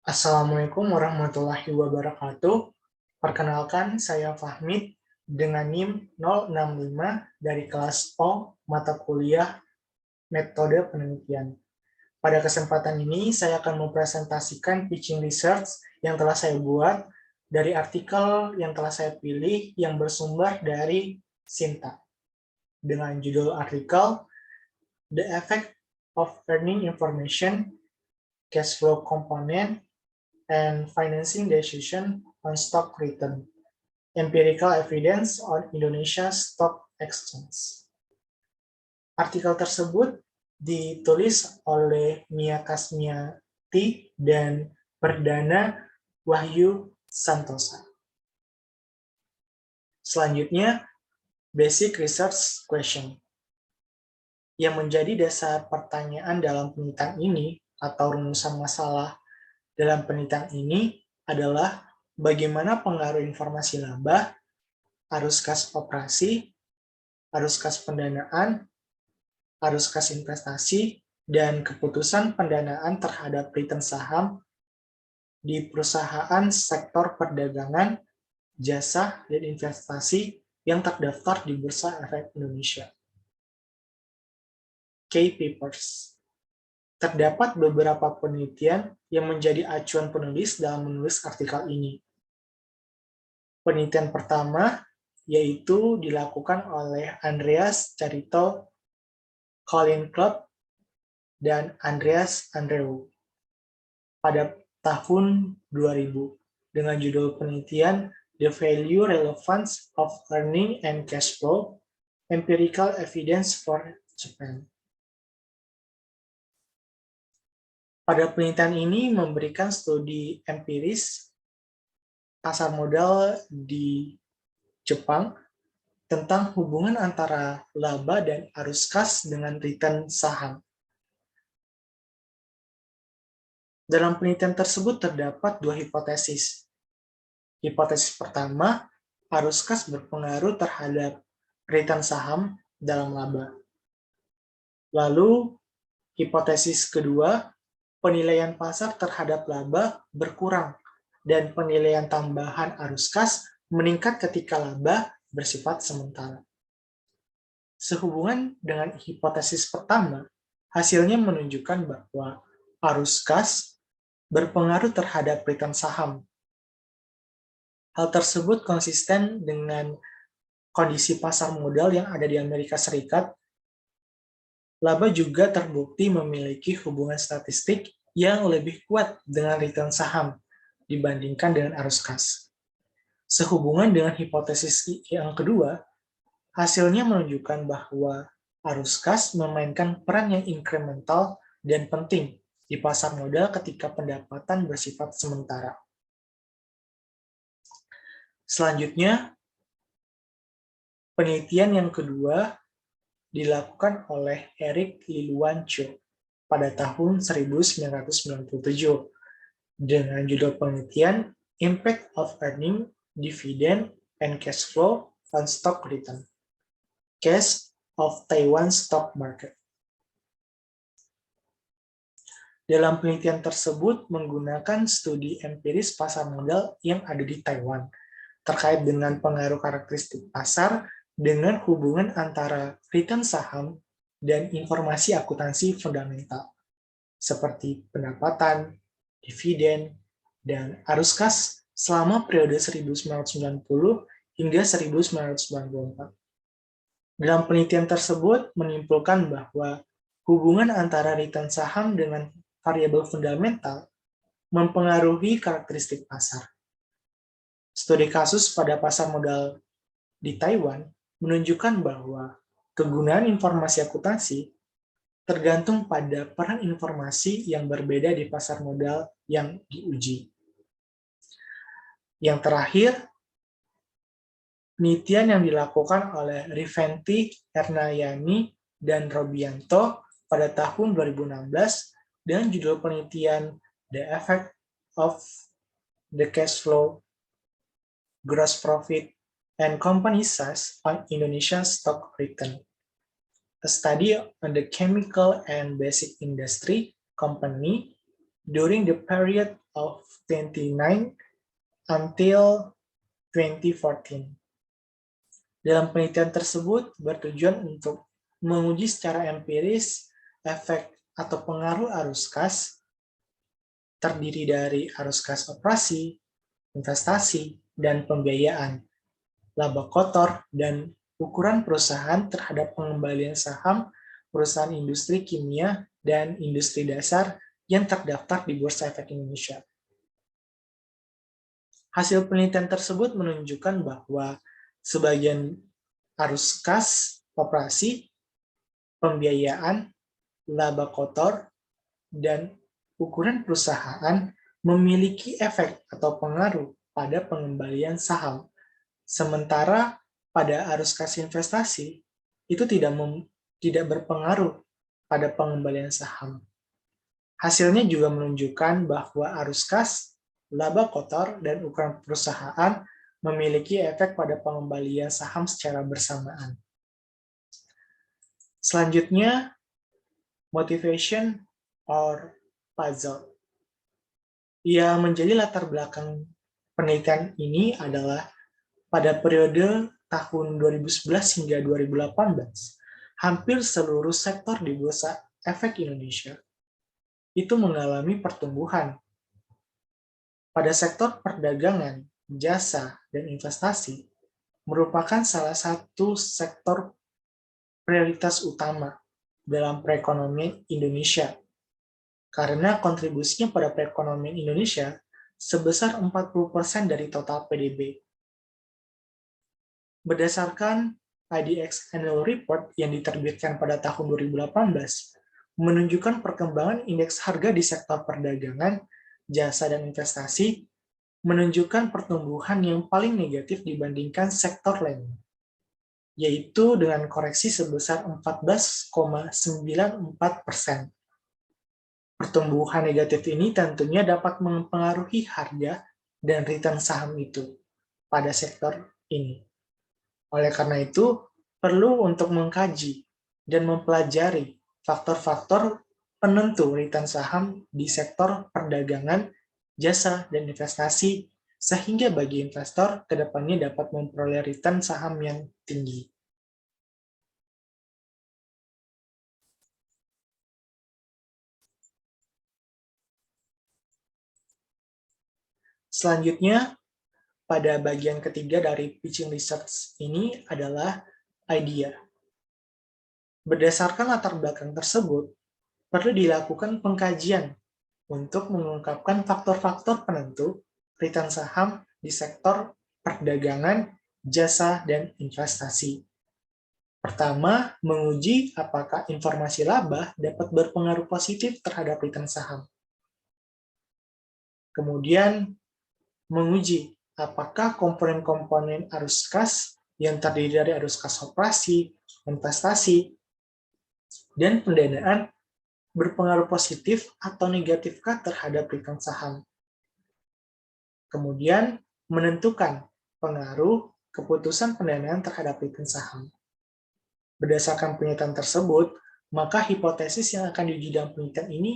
Assalamualaikum warahmatullahi wabarakatuh. Perkenalkan, saya Fahmi dengan NIM 065 dari kelas O, mata kuliah Metode Penelitian. Pada kesempatan ini, saya akan mempresentasikan pitching research yang telah saya buat dari artikel yang telah saya pilih yang bersumber dari Sinta. Dengan judul artikel, The Effect of Earning Information, Cash Flow Component, and Financing Decision on Stock Return, Empirical Evidence on Indonesia Stock Exchange. Artikel tersebut ditulis oleh Mia Kasmiati dan Perdana Wahyu Santosa. Selanjutnya, basic research question. Yang menjadi dasar pertanyaan dalam penelitian ini atau rumusan masalah dalam penelitian ini adalah bagaimana pengaruh informasi laba, arus kas operasi, arus kas pendanaan, arus kas investasi, dan keputusan pendanaan terhadap return saham di perusahaan sektor perdagangan, jasa, dan investasi yang terdaftar di Bursa Efek Indonesia. Key papers. Terdapat beberapa penelitian yang menjadi acuan penulis dalam menulis artikel ini. Penelitian pertama yaitu dilakukan oleh Andreas Carito, Colin Clubb, dan Andreas Andreu pada tahun 2000 dengan judul penelitian The Value Relevance of Earning and Cash Flow, Empirical Evidence for Japan. Pada penelitian ini memberikan studi empiris pasar modal di Jepang tentang hubungan antara laba dan arus kas dengan return saham. Dalam penelitian tersebut terdapat dua hipotesis. Hipotesis pertama, arus kas berpengaruh terhadap return saham dalam laba. Lalu, hipotesis kedua, penilaian pasar terhadap laba berkurang dan penilaian tambahan arus kas meningkat ketika laba bersifat sementara. Sehubungan dengan hipotesis pertama, hasilnya menunjukkan bahwa arus kas berpengaruh terhadap return saham. Hal tersebut konsisten dengan kondisi pasar modal yang ada di Amerika Serikat. Laba juga terbukti memiliki hubungan statistik yang lebih kuat dengan return saham dibandingkan dengan arus kas. Sehubungan dengan hipotesis yang kedua, hasilnya menunjukkan bahwa arus kas memainkan peran yang incremental dan penting di pasar modal ketika pendapatan bersifat sementara. Selanjutnya, penelitian yang kedua dilakukan oleh Eric Liluan Cho pada tahun 1997 dengan judul penelitian Impact of Earning, Dividend, and Cash Flow on Stock Return, Case of Taiwan Stock Market. Dalam penelitian tersebut menggunakan studi empiris pasar modal yang ada di Taiwan terkait dengan pengaruh karakteristik pasar dengan hubungan antara return saham dan informasi akuntansi fundamental, seperti pendapatan, dividen, dan arus kas selama periode 1990 hingga 1994. Dalam penelitian tersebut menyimpulkan bahwa hubungan antara return saham dengan variabel fundamental mempengaruhi karakteristik pasar. Studi kasus pada pasar modal di Taiwan menunjukkan bahwa kegunaan informasi akuntansi tergantung pada peran informasi yang berbeda di pasar modal yang diuji. Yang terakhir, penelitian yang dilakukan oleh Riventi, Ernayani, dan Robianto pada tahun 2016 dengan judul penelitian The Effect of the Cash Flow, Gross Profit, and Company Size on Indonesia Stock Return, a study on the chemical and basic industry company during the period of 29 until 2014. Dalam penelitian tersebut bertujuan untuk menguji secara empiris efek atau pengaruh arus kas terdiri dari arus kas operasi, investasi, dan pembiayaan, laba kotor, dan ukuran perusahaan terhadap pengembalian saham perusahaan industri kimia dan industri dasar yang terdaftar di Bursa Efek Indonesia. Hasil penelitian tersebut menunjukkan bahwa sebagian arus kas, operasi, pembiayaan, laba kotor, dan ukuran perusahaan memiliki efek atau pengaruh pada pengembalian saham. Sementara pada arus kas investasi, itu tidak berpengaruh pada pengembalian saham. Hasilnya juga menunjukkan bahwa arus kas, laba kotor, dan ukuran perusahaan memiliki efek pada pengembalian saham secara bersamaan. Selanjutnya, motivation or puzzle. Yang menjadi latar belakang penelitian ini adalah pada periode tahun 2011 hingga 2018, hampir seluruh sektor di Bursa Efek Indonesia itu mengalami pertumbuhan. Pada sektor perdagangan, jasa, dan investasi merupakan salah satu sektor prioritas utama dalam perekonomian Indonesia, karena kontribusinya pada perekonomian Indonesia sebesar 40% dari total PDB. Berdasarkan IDX Annual Report yang diterbitkan pada tahun 2018, menunjukkan perkembangan indeks harga di sektor perdagangan, jasa, dan investasi, menunjukkan pertumbuhan yang paling negatif dibandingkan sektor lainnya, yaitu dengan koreksi sebesar 14,94%. Pertumbuhan negatif ini tentunya dapat mempengaruhi harga dan return saham itu pada sektor ini. Oleh karena itu, perlu untuk mengkaji dan mempelajari faktor-faktor penentu return saham di sektor perdagangan, jasa, dan investasi, sehingga bagi investor ke depannya dapat memperoleh return saham yang tinggi. Selanjutnya, pada bagian ketiga dari pitching research ini adalah idea. Berdasarkan latar belakang tersebut, perlu dilakukan pengkajian untuk mengungkapkan faktor-faktor penentu return saham di sektor perdagangan, jasa, dan investasi. Pertama, menguji apakah informasi laba dapat berpengaruh positif terhadap return saham. Kemudian, menguji apakah komponen-komponen arus kas yang terdiri dari arus kas operasi, investasi, dan pendanaan berpengaruh positif atau negatifkah terhadap return saham. Kemudian, menentukan pengaruh keputusan pendanaan terhadap return saham. Berdasarkan penelitian tersebut, maka hipotesis yang akan diuji dalam penelitian ini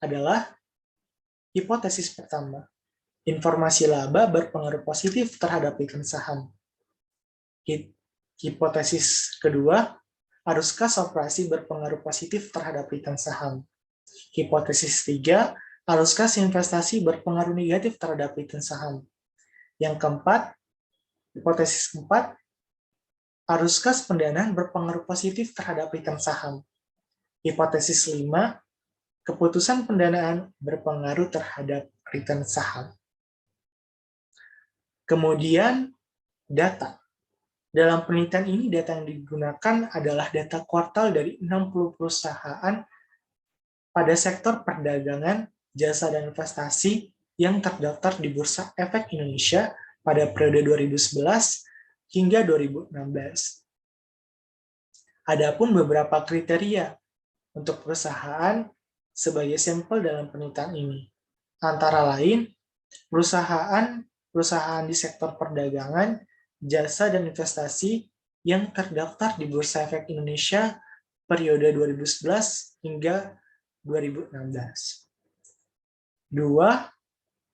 adalah hipotesis pertama, informasi laba berpengaruh positif terhadap return saham. Hipotesis kedua, arus kas operasi berpengaruh positif terhadap return saham. Hipotesis 3, arus kas investasi berpengaruh negatif terhadap return saham. Yang keempat, hipotesis 4, arus kas pendanaan berpengaruh positif terhadap return saham. Hipotesis 5, keputusan pendanaan berpengaruh terhadap return saham. Kemudian, data. Dalam penelitian ini, data yang digunakan adalah data kuartal dari 60 perusahaan pada sektor perdagangan, jasa, dan investasi yang terdaftar di Bursa Efek Indonesia pada periode 2011 hingga 2016. Adapun beberapa kriteria untuk perusahaan sebagai sampel dalam penelitian ini. Antara lain, perusahaan di sektor perdagangan, jasa, dan investasi yang terdaftar di Bursa Efek Indonesia periode 2011 hingga 2016. Dua,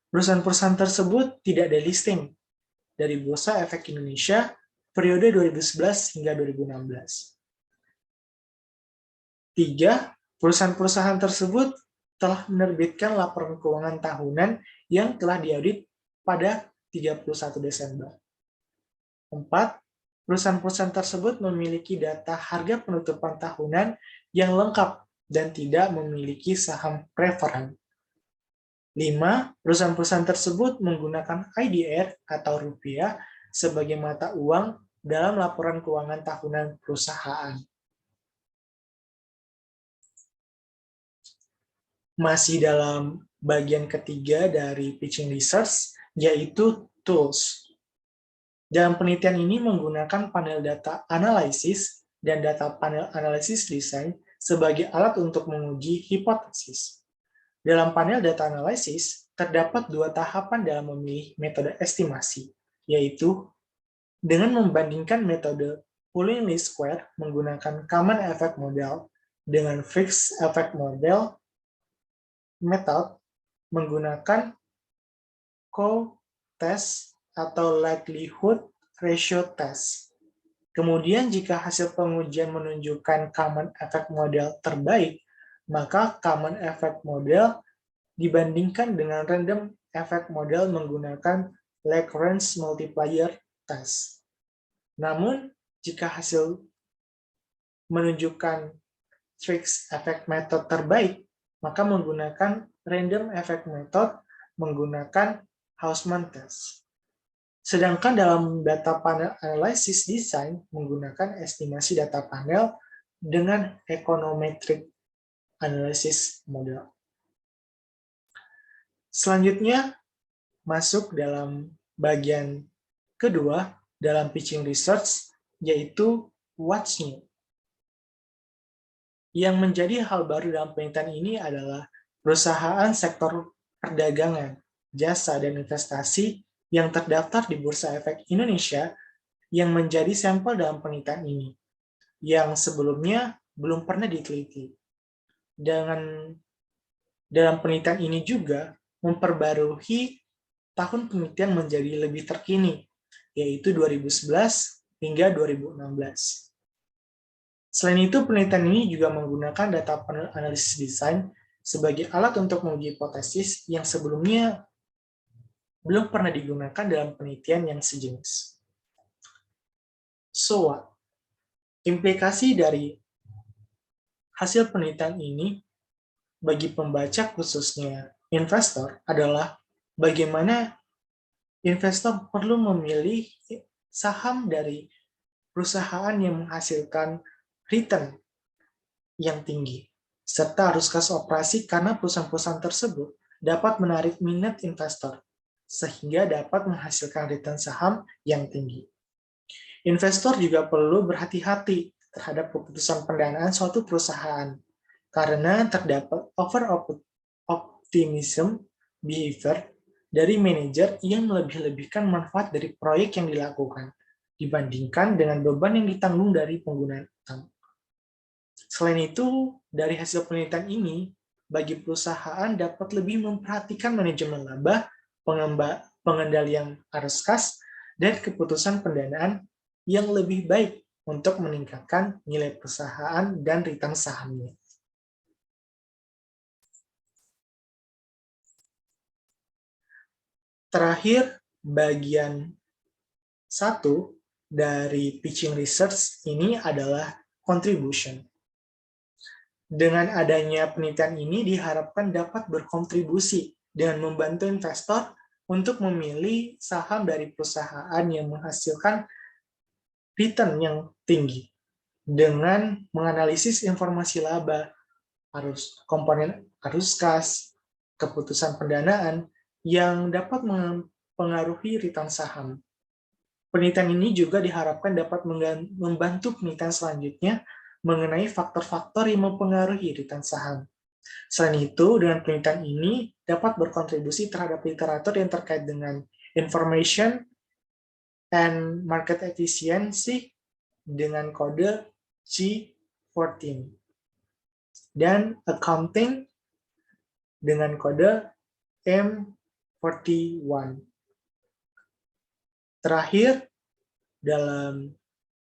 perusahaan-perusahaan tersebut tidak delisting dari Bursa Efek Indonesia periode 2011 hingga 2016. Tiga, perusahaan-perusahaan tersebut telah menerbitkan laporan keuangan tahunan yang telah diaudit pada 31 Desember. 4. Perusahaan-perusahaan tersebut memiliki data harga penutupan tahunan yang lengkap dan tidak memiliki saham preferen. 5. Perusahaan-perusahaan tersebut menggunakan IDR atau rupiah sebagai mata uang dalam laporan keuangan tahunan perusahaan. Masih dalam bagian ketiga dari pitching research, yaitu tools. Dalam penelitian ini menggunakan panel data analisis dan data panel analisis design sebagai alat untuk menguji hipotesis. Dalam panel data analisis, terdapat dua tahapan dalam memilih metode estimasi, yaitu dengan membandingkan metode pooling least square menggunakan common effect model dengan fixed effect model method menggunakan co-test atau likelihood ratio test. Kemudian jika hasil pengujian menunjukkan common effect model terbaik, maka common effect model dibandingkan dengan random effect model menggunakan Lagrange multiplier test. Namun, jika hasil menunjukkan fixed effect method terbaik, maka menggunakan random effect method menggunakan Hausman test. Sedangkan dalam data panel analysis design menggunakan estimasi data panel dengan econometric analysis model. Selanjutnya, masuk dalam bagian kedua dalam pitching research, yaitu what's new. Yang menjadi hal baru dalam penelitian ini adalah perusahaan sektor perdagangan, jasa, dan investasi yang terdaftar di Bursa Efek Indonesia yang menjadi sampel dalam penelitian ini, yang sebelumnya belum pernah diteliti. Dalam penelitian ini juga memperbarui tahun penelitian menjadi lebih terkini, yaitu 2011 hingga 2016. Selain itu, penelitian ini juga menggunakan data panel analisis desain sebagai alat untuk menguji hipotesis yang sebelumnya belum pernah digunakan dalam penelitian yang sejenis. So what? Implikasi dari hasil penelitian ini bagi pembaca khususnya investor adalah bagaimana investor perlu memilih saham dari perusahaan yang menghasilkan return yang tinggi, serta arus kas operasi karena perusahaan-perusahaan tersebut dapat menarik minat investor, sehingga dapat menghasilkan return saham yang tinggi. Investor juga perlu berhati-hati terhadap keputusan pendanaan suatu perusahaan, karena terdapat over-optimism behavior dari manajer yang melebih-lebihkan manfaat dari proyek yang dilakukan, dibandingkan dengan beban yang ditanggung dari pengguna utang. Selain itu, dari hasil penelitian ini, bagi perusahaan dapat lebih memperhatikan manajemen laba, pengendalian arus kas, dan keputusan pendanaan yang lebih baik untuk meningkatkan nilai perusahaan dan return sahamnya. Terakhir, bagian 1 dari pitching research ini adalah contribution. Dengan adanya penelitian ini diharapkan dapat berkontribusi dengan membantu investor untuk memilih saham dari perusahaan yang menghasilkan return yang tinggi dengan menganalisis informasi laba, komponen arus kas, keputusan pendanaan yang dapat mempengaruhi return saham. Penelitian ini juga diharapkan dapat membantu penelitian selanjutnya mengenai faktor-faktor yang mempengaruhi return saham. Selain itu, dengan penelitian ini dapat berkontribusi terhadap literatur yang terkait dengan information and market efficiency dengan kode G14 dan accounting dengan kode M41. Terakhir, dalam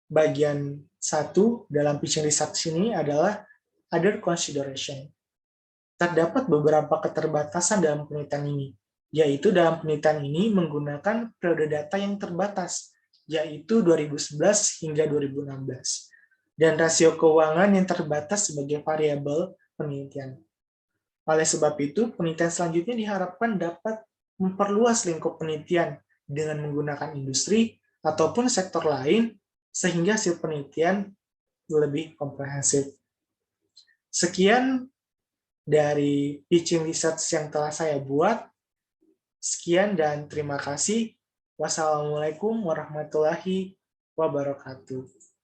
bagian 1 dalam pitching research ini adalah other consideration. Terdapat beberapa keterbatasan dalam penelitian ini, yaitu dalam penelitian ini menggunakan periode data yang terbatas, yaitu 2011 hingga 2016, dan rasio keuangan yang terbatas sebagai variabel penelitian. Oleh sebab itu, penelitian selanjutnya diharapkan dapat memperluas lingkup penelitian dengan menggunakan industri ataupun sektor lain sehingga hasil penelitian lebih komprehensif. Sekian dari pitching research yang telah saya buat. Sekian dan terima kasih. Wassalamualaikum warahmatullahi wabarakatuh.